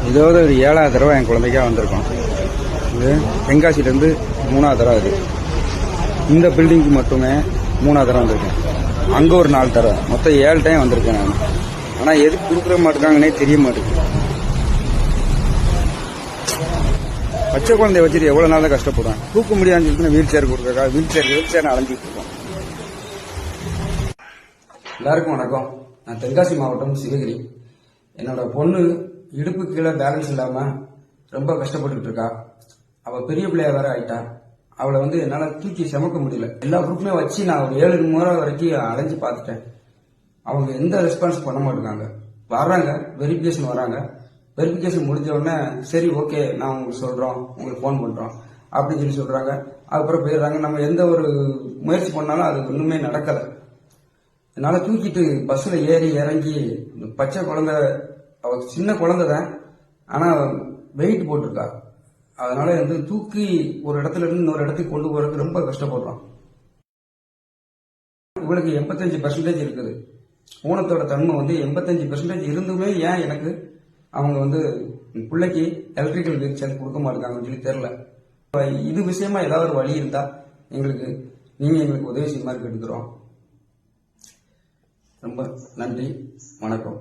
இதோட ஒரு 7வது தடவை என் குழந்தைக்காக வந்திருக்கோம். இது தென்காசிலேருந்து 3வது தடவை. இது இந்த பில்டிங்க்கு மட்டுமே 3வது தடவை வந்திருக்கேன். அங்கே ஒரு 4 தடவை, மொத்தம் 7 டைம் வந்திருக்கேன் நான். ஆனால் எதுக்கு கொடுக்குற மாட்டேங்காங்கன்னே தெரிய மாட்டேங்குது. பச்சை குழந்தைய வச்சுட்டு எவ்வளோ நாள் தான் கஷ்டப்படுவேன். தூக்க முடியாதுன்னு சொல்லிட்டு வீல் சேர் கொடுக்குறக்கா வீல் சேர் அலைஞ்சிட்டு இருக்கோம். எல்லாருக்கும் வணக்கம். நான் தென்காசி மாவட்டம் சிவகிரி. என்னோட பொண்ணு இடுப்பு கீழே பேலன்ஸ் இல்லாம ரொம்ப கஷ்டப்பட்டு இருக்கா. அவ பெரிய பிள்ளையா வேற ஆயிட்டா. அவளை என்னால தூக்கி சுமக்க முடியல. எல்லா குரூப்புமே வச்சு நான் ஒரு 7 முறை வரைக்கும் அலைஞ்சு பார்த்துட்டேன். அவங்க எந்த ரெஸ்பான்ஸ் பண்ண மாட்டேங்காங்க. வர்றாங்க, வெரிஃபிகேஷன் வராங்க. வெரிஃபிகேஷன் முடிஞ்ச உடனே சரி ஓகே நான் உங்களுக்கு சொல்றோம், உங்களுக்கு போன் பண்றோம் அப்படின்னு சொல்லி சொல்றாங்க. அதுக்கப்புறம் போயிடுறாங்க. நம்ம எந்த ஒரு முயற்சி பண்ணாலும் அது ஒண்ணுமே நடக்கல. என்னால தூக்கிட்டு பஸ்ல ஏறி இறங்கி பச்சை குழந்தை, அவ சின்ன குழந்தை தான், ஆனா வெயிட் போட்டிருக்கா. அதனால தூக்கி ஒரு இடத்துல இருந்து இன்னொரு இடத்துக்கு கொண்டு போறதுக்கு ரொம்ப கஷ்டப்படுறோம். இவளுக்கு 85% இருக்குது. ஊனத்தோட தன்மை 85% இருந்துமே ஏன் எனக்கு அவங்க பிள்ளைக்கு எலக்ட்ரிக்கல் வீல் சேர் கொடுக்க மாட்டாங்கன்னு சொல்லி தெரியல. இது விஷயமா ஏதாவது ஒரு வழி இருந்தா நீங்க எங்களுக்கு உதவி செய்யுமாறு கேட்டுக்கிறோம். ரொம்ப நன்றி, வணக்கம்.